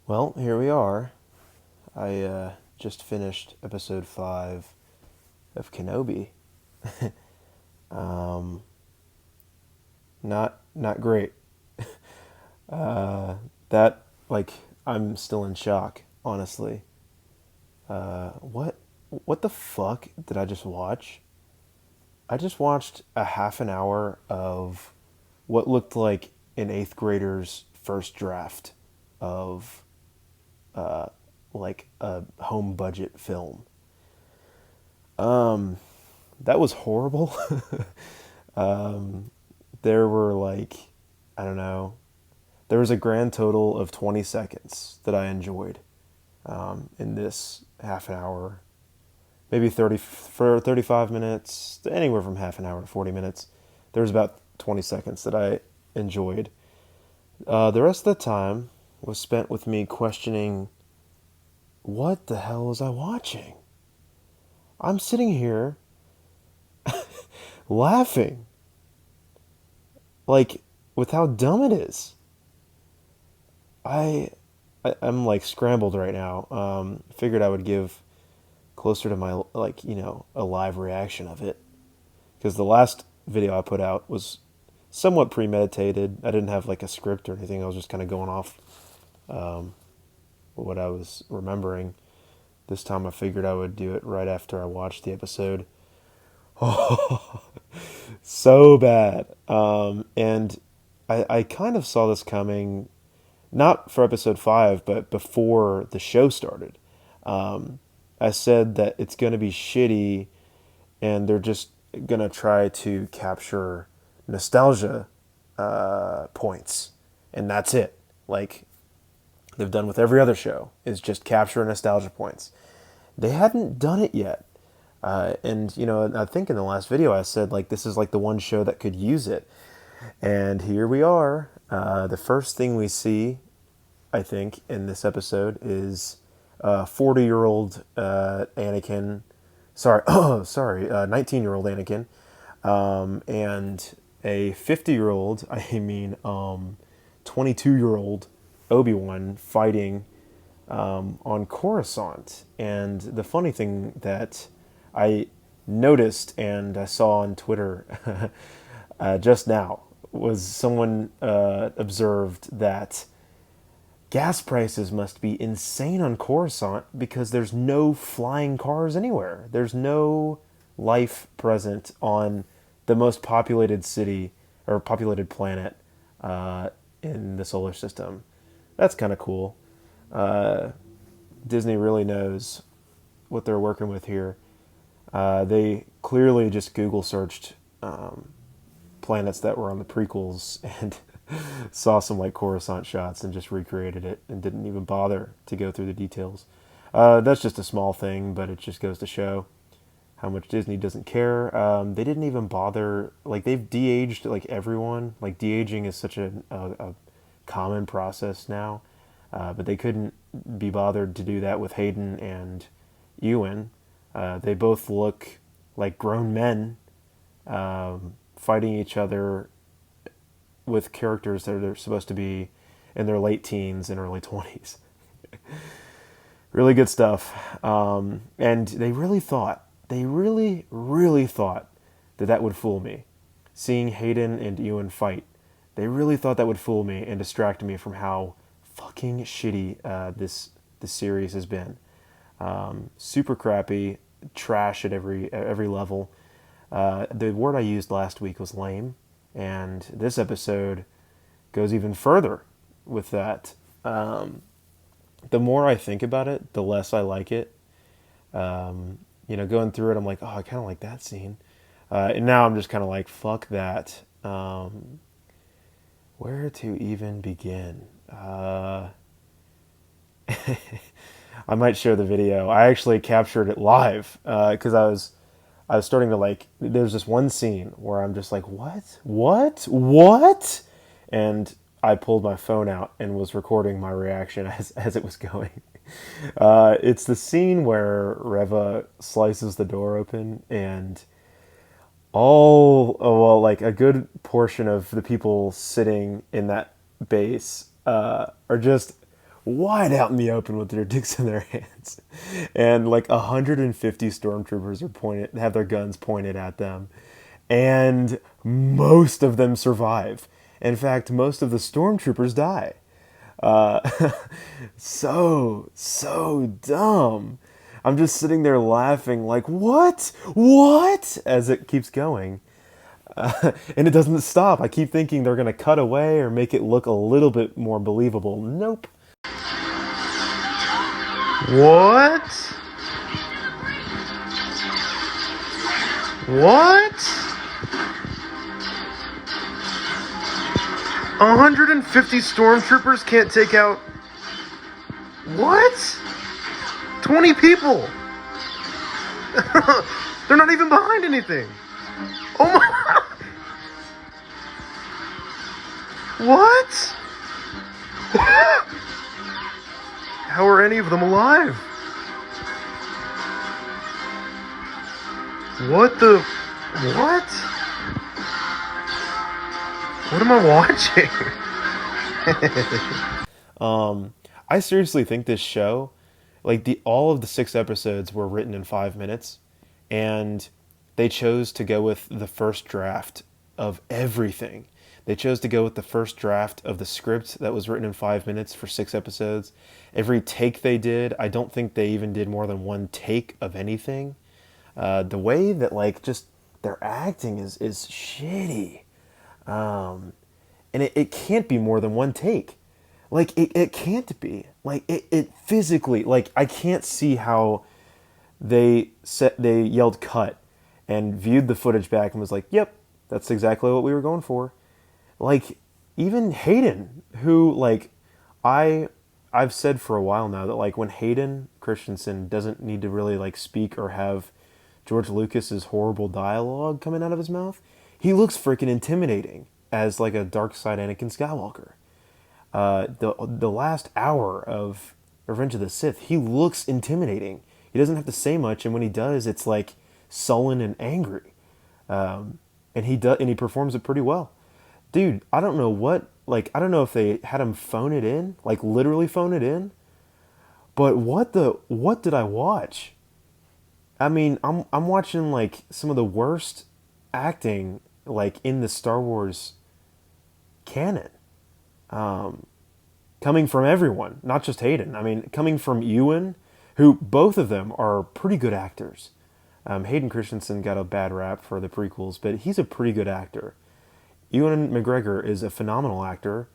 Well, here we are. I just finished episode 5 of Kenobi. um, not great. Uh, that like I'm still in shock, honestly. What the fuck did I just watch? I just watched a half an hour of what looked like an eighth grader's first draft of uh, like a home budget film. Um, that was horrible. um, there were I don't know, there was a grand total of 20 seconds that I enjoyed in this half an hour, maybe 30 for 35 minutes, anywhere from half an hour to 40 minutes. There was about 20 seconds that I enjoyed. The rest of the time was spent with me questioning what the hell was I watching? I'm sitting here laughing, like, with how dumb it is. I, I'm like scrambled right now. Figured I would give closer to my a live reaction of it because the last video I put out was somewhat premeditated. I didn't have like a script or anything. I was just kind of going off um, what I was remembering. This time I figured I would do it right after I watched the episode. Oh, so bad. And I kind of saw this coming, not for episode 5, but before the show started. Um, I said that it's going to be shitty and they're just going to try to capture nostalgia points. And that's it. Like they've done with every other show, is just capture nostalgia points. They hadn't done it yet. And I think in the last video I said like this is like the one show that could use it, and here we are. The first thing we see, I think, in this episode is 40-year-old Anakin. Sorry, oh sorry, 19-year-old Anakin, and a 50-year-old. I mean, 22-year-old Obi-Wan fighting on Coruscant. And the funny thing that I noticed and I saw on Twitter just now was someone observed that gas prices must be insane on Coruscant because there's no flying cars anywhere. There's no life present on the most populated city or populated planet in the solar system. That's kind of cool. Uh, Disney really knows what they're working with here. They clearly just Google searched planets that were on the prequels and saw some like Coruscant shots and just recreated it and didn't even bother to go through the details. That's just a small thing, but it just goes to show how much Disney doesn't care. They didn't even bother, like they've de-aged like everyone. Like de-aging is such a common process now, but they couldn't be bothered to do that with Hayden and Ewan. They both look like grown men fighting each other with characters that are supposed to be in their late teens and early 20s. Really good stuff. And they really thought that that would fool me. Seeing Hayden and Ewan fight, they really thought that would fool me and distract me from how fucking shitty this series has been. Super crappy, trash at every level. The word I used last week was lame, and this episode goes even further with that. The more I think about it, the less I like it. Going through it, I'm like, oh, I kind of like that scene, and now I'm just kind of like, fuck that. Where to even begin? I might share the video. I actually captured it live because I was starting to like. There's this one scene where I'm just like, what, and I pulled my phone out and was recording my reaction as it was going. It's the scene where Reva slices the door open and like a good portion of the people sitting in that base are just wide out in the open with their dicks in their hands, and like 150 stormtroopers are pointed, have their guns pointed at them, and most of them survive. In fact, most of the stormtroopers die. Uh, so dumb. I'm just sitting there laughing, like, what? What? As it keeps going. And it doesn't stop. I keep thinking they're going to cut away or make it look a little bit more believable. Nope. What? What? 150 stormtroopers can't take out. What? 20 people! They're not even behind anything! Oh my. What? How are any of them alive? What the. What? What am I watching? I seriously think this show, like all of the 6 episodes were written in 5 minutes, and they chose to go with the first draft of everything. They chose to go with the first draft of the script that was written in 5 minutes for 6 episodes. Every take they did, I don't think they even did more than one take of anything. The way that like just their acting is shitty. And it can't be more than one take. Like it can't be. Like it physically, like I can't see how they yelled cut and viewed the footage back and was like, yep, that's exactly what we were going for. Like even Hayden, who like I've said for a while now that like when Hayden Christensen doesn't need to really like speak or have George Lucas's horrible dialogue coming out of his mouth, he looks freaking intimidating as like a dark side Anakin Skywalker. The last hour of Revenge of the Sith, he looks intimidating. He doesn't have to say much, and when he does, it's like sullen and angry. And he performs it pretty well. Dude, I don't know I don't know if they had him phone it in, like literally phone it in. But what did I watch? I mean, I'm watching like some of the worst acting like in the Star Wars canon. Coming from everyone, not just Hayden. I mean, coming from Ewan, who both of them are pretty good actors. Hayden Christensen got a bad rap for the prequels, but he's a pretty good actor. Ewan McGregor is a phenomenal actor.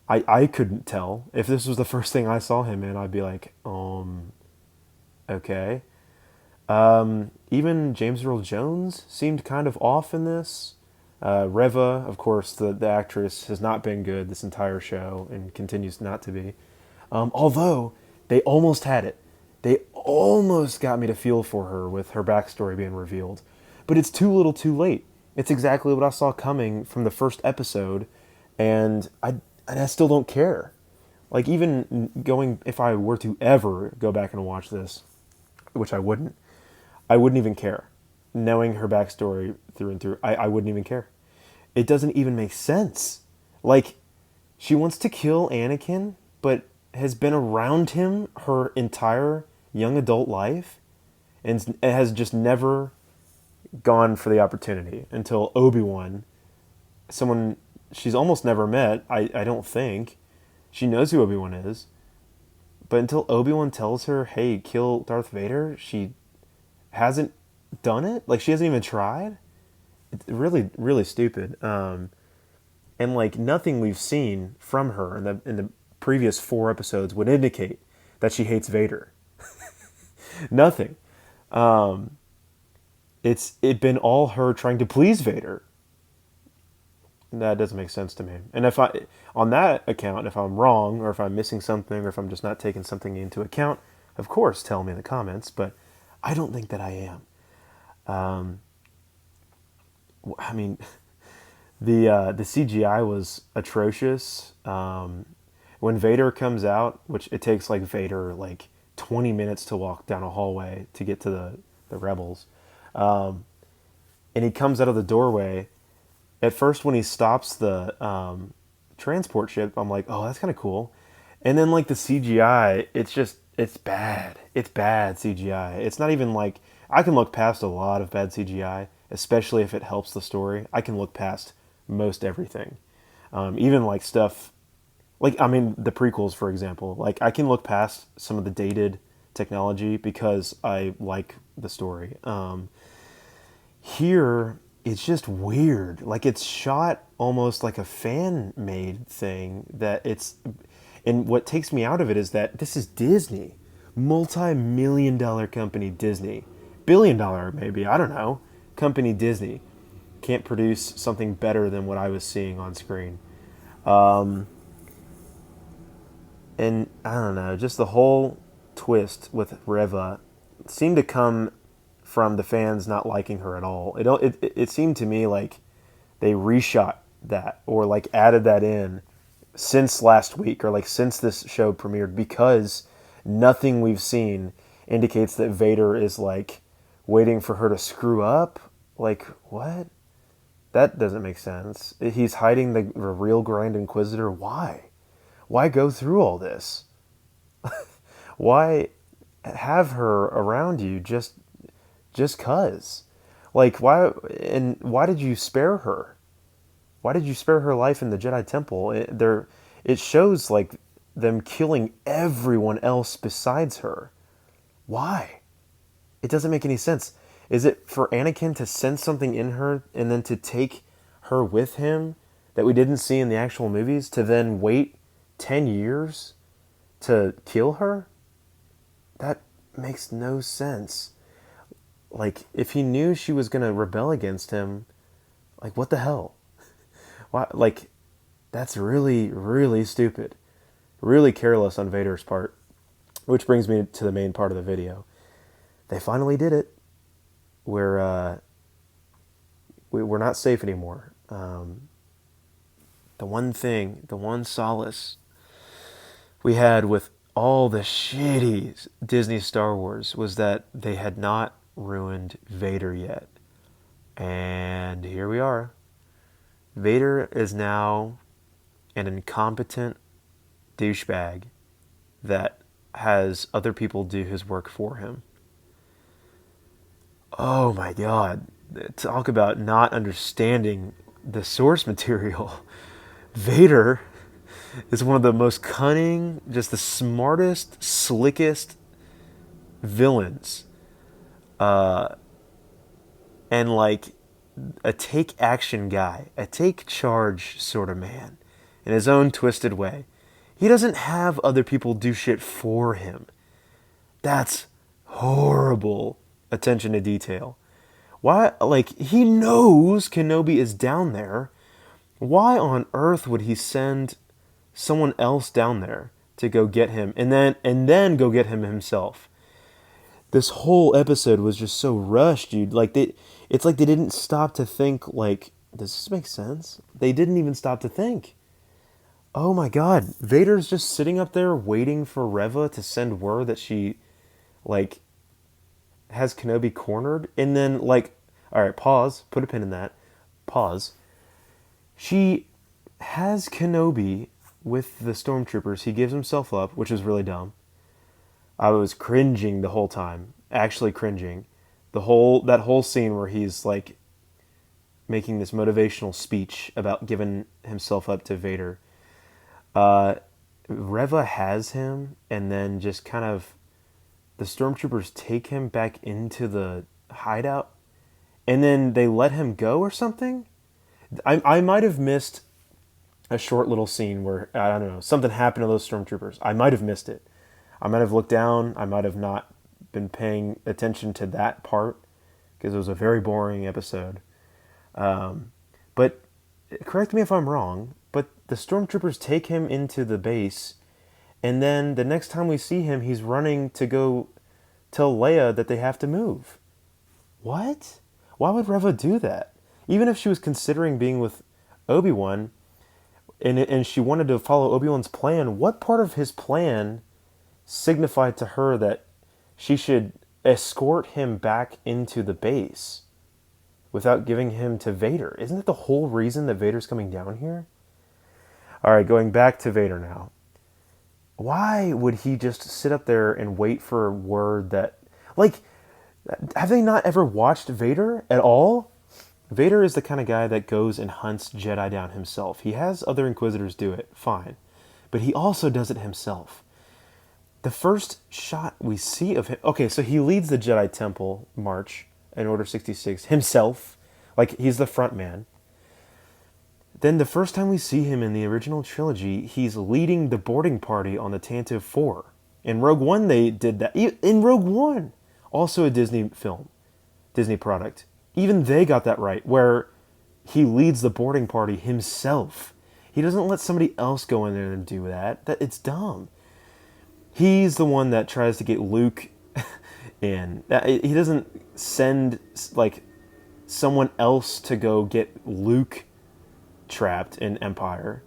I couldn't tell. If this was the first thing I saw him in, I'd be like, okay. Even James Earl Jones seemed kind of off in this. Reva, of course, the actress, has not been good this entire show and continues not to be. Although, they almost had it. They almost got me to feel for her with her backstory being revealed. But it's too little too late. It's exactly what I saw coming from the first episode, and I still don't care. Like, even if I were to ever go back and watch this, which I wouldn't even care. Knowing her backstory through and through, I wouldn't even care. It doesn't even make sense. Like, she wants to kill Anakin, but has been around him her entire young adult life, and has just never gone for the opportunity until Obi-Wan, someone she's almost never met, I don't think. She knows who Obi-Wan is, but until Obi-Wan tells her, hey, kill Darth Vader, she hasn't done it. Like, she hasn't even tried. It's really, really stupid. And like nothing we've seen from her in the previous 4 episodes would indicate that she hates Vader. Nothing. It's been all her trying to please Vader. That doesn't make sense to me. And on that account, if I'm wrong, or if I'm missing something, or if I'm just not taking something into account, of course, tell me in the comments. But I don't think that I am. I mean, the CGI was atrocious. When Vader comes out, which it takes like Vader like 20 minutes to walk down a hallway to get to the rebels, and he comes out of the doorway. At first, when he stops the transport ship, I'm like, oh, that's kind of cool. And then like the CGI, it's bad. It's bad CGI. It's not even like I can look past a lot of bad CGI, especially if it helps the story. I can look past most everything, even like stuff like I mean the prequels, for example. Like I can look past some of the dated technology because I like the story. Here, it's just weird. Like it's shot almost like a fan made thing that it's. And what takes me out of it is that this is Disney, multi-million-dollar company Disney, billion-dollar maybe, I don't know, company Disney can't produce something better than what I was seeing on screen. And I don't know, just the whole twist with Reva seemed to come from the fans not liking her at all. It seemed to me like they reshot that or like added that in since last week or like since this show premiered because nothing we've seen indicates that Vader is like waiting for her to screw up. Like what? That doesn't make sense. He's hiding the real Grand Inquisitor. Why? Why go through all this? Why have her around you just cuz? Like why did you spare her? Why did you spare her life in the Jedi Temple? It shows like them killing everyone else besides her. Why? It doesn't make any sense. Is it for Anakin to sense something in her and then to take her with him that we didn't see in the actual movies to then wait 10 years to kill her? That makes no sense. Like, if he knew she was going to rebel against him, like, what the hell? Why, like, that's really, really stupid. Really careless on Vader's part. Which brings me to the main part of the video. They finally did it. We're not safe anymore. The one solace we had with all the shitty Disney Star Wars was that they had not ruined Vader yet. And here we are. Vader is now an incompetent douchebag that has other people do his work for him. Oh my God. Talk about not understanding the source material. Vader is one of the most cunning, just the smartest, slickest villains. And like a take action guy, a take charge sort of man in his own twisted way. He doesn't have other people do shit for him. That's horrible attention to detail. Why, like, he knows Kenobi is down there. Why on earth would he send someone else down there to go get him and then go get him himself? This whole episode was just so rushed, dude. Like it's like they didn't stop to think like, does this make sense? They didn't even stop to think. Oh my God, Vader's just sitting up there waiting for Reva to send word that she like has Kenobi cornered, and then like, all right, pause, put a pin in that, pause. She has Kenobi with the stormtroopers. He gives himself up, which is really dumb. I was cringing the whole time, actually cringing. That whole scene where he's like making this motivational speech about giving himself up to Vader. Reva has him, and then just kind of the stormtroopers take him back into the hideout, and then they let him go or something. I might have missed a short little scene where, I don't know, something happened to those stormtroopers. I might have missed it. I might have looked down. I might have not been paying attention to that part because it was a very boring episode. But correct me if I'm wrong, but the stormtroopers take him into the base, and then the next time we see him, he's running to go tell Leia that they have to move. What? Why would Reva do that? Even if she was considering being with Obi-Wan, and she wanted to follow Obi-Wan's plan, what part of his plan signified to her that she should escort him back into the base without giving him to Vader? Isn't that the whole reason that Vader's coming down here? All right, going back to Vader now. Why would he just sit up there and wait for a word that, like, have they not ever watched Vader at all? Vader is the kind of guy that goes and hunts Jedi down himself. He has other Inquisitors do it, fine. But he also does it himself. The first shot we see of him... Okay, so he leads the Jedi Temple march in Order 66 himself. Like, he's the front man. Then the first time we see him in the original trilogy, he's leading the boarding party on the Tantive 4. In Rogue One, they did that. In Rogue One! Also a Disney film. Disney product. Even they got that right, where he leads the boarding party himself. He doesn't let somebody else go in there and do that. It's dumb. He's the one that tries to get Luke in. He doesn't send, like, someone else to go get Luke trapped in Empire.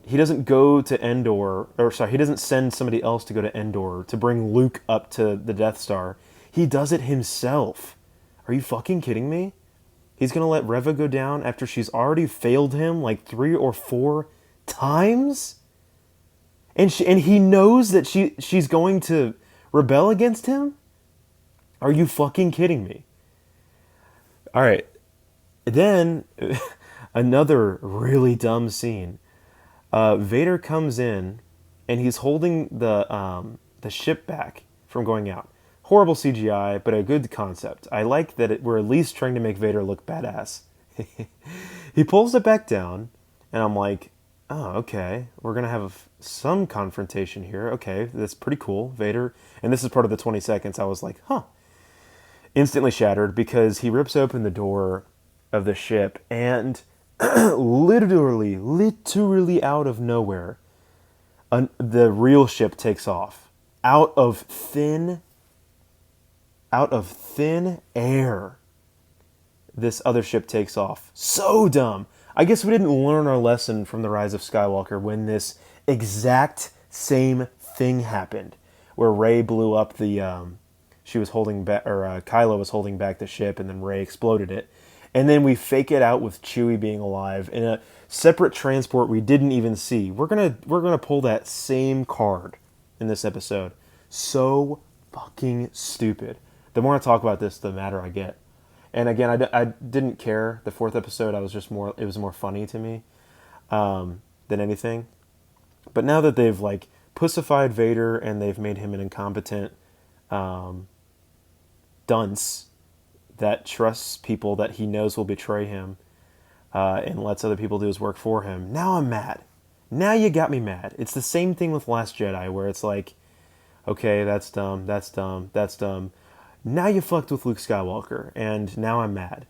He doesn't go to Endor, he doesn't send somebody else to go to Endor to bring Luke up to the Death Star. He does it himself. Are you fucking kidding me? He's gonna let Reva go down after she's already failed him like 3 or 4 times? And he knows that she's going to rebel against him? Are you fucking kidding me? Alright. Then, another really dumb scene. Vader comes in, and he's holding the ship back from going out. Horrible CGI, but a good concept. I like that we're at least trying to make Vader look badass. He pulls it back down, and I'm like, oh, okay. We're going to have some confrontation here. Okay, that's pretty cool. Vader, and this is part of the 20 seconds, I was like, huh. Instantly shattered, because he rips open the door of the ship, and literally out of nowhere, the real ship takes off. Out of thin air, this other ship takes off. So dumb. I guess we didn't learn our lesson from The Rise of Skywalker when this exact same thing happened, where Rey blew up the, she was holding back, or Kylo was holding back the ship, and then Rey exploded it. And then we fake it out with Chewie being alive in a separate transport we didn't even see. We're gonna pull that same card in this episode. So fucking stupid. The more I talk about this, the madder I get. And again, I didn't care. The 4th episode, it was more funny to me than anything. But now that they've like pussified Vader and they've made him an incompetent dunce that trusts people that he knows will betray him and lets other people do his work for him, now I'm mad. Now you got me mad. It's the same thing with Last Jedi, where it's like, okay, that's dumb, that's dumb, that's dumb. Now you fucked with Luke Skywalker, and now I'm mad.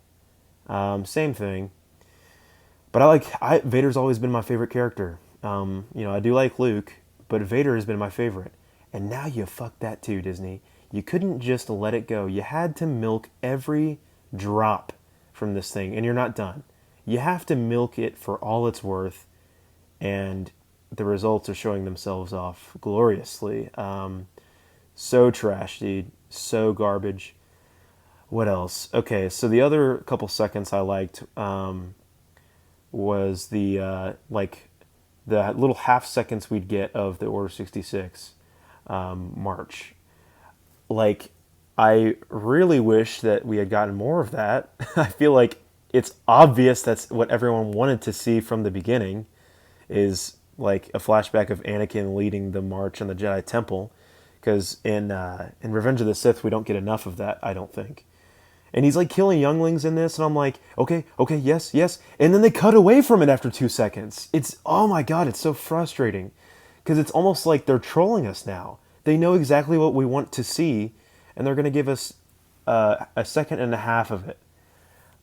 Same thing. But Vader's always been my favorite character. I do like Luke, but Vader has been my favorite. And now you fucked that too, Disney. You couldn't just let it go. You had to milk every drop from this thing, and you're not done. You have to milk it for all it's worth, and the results are showing themselves off gloriously. So trash, dude. So garbage. What else? Okay, so the other couple seconds I liked was the little half seconds we'd get of the Order 66 march. Like, I really wish that we had gotten more of that. I feel like it's obvious that's what everyone wanted to see from the beginning, is like a flashback of Anakin leading the march on the Jedi Temple. Because in Revenge of the Sith, we don't get enough of that, I don't think. And he's like killing younglings in this, and I'm like, okay, yes. And then they cut away from it after 2 seconds. Oh my god, it's so frustrating. Because it's almost like they're trolling us now. They know exactly what we want to see, and they're going to give us a second and a half of it.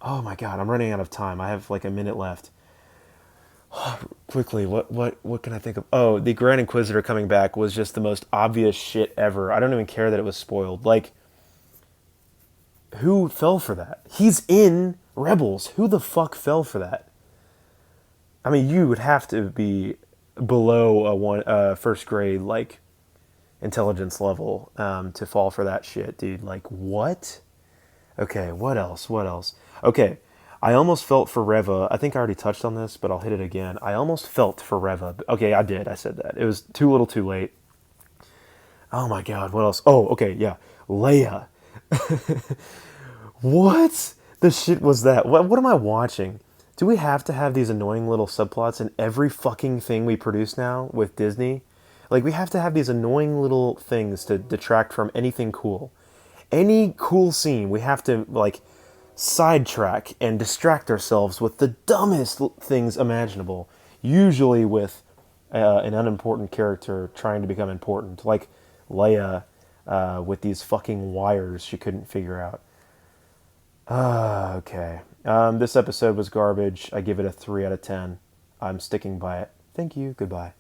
Oh my god, I'm running out of time. I have like a minute left. Quickly, what can I think of? Oh, the Grand Inquisitor coming back was just the most obvious shit ever. I don't even care that it was spoiled. Like, who fell for that? He's in Rebels. Who the fuck fell for that? I mean, you would have to be below a first grade like intelligence level to fall for that shit, dude. Like, what? Okay, what else? Okay. I almost felt for Reva. I think I already touched on this, but I'll hit it again. I almost felt for Reva. Okay, I did. I said that. It was too little too late. Oh my god, what else? Oh, okay, yeah. Leia. What the shit was that? What am I watching? Do we have to have these annoying little subplots in every fucking thing we produce now with Disney? Like, we have to have these annoying little things to detract from anything cool. Any cool scene, we have to, like, sidetrack and distract ourselves with the dumbest things imaginable, usually with an unimportant character trying to become important, like Leia with these fucking wires she couldn't figure out. Okay. This episode was garbage. I give it a 3 out of 10. I'm sticking by it. Thank you. Goodbye.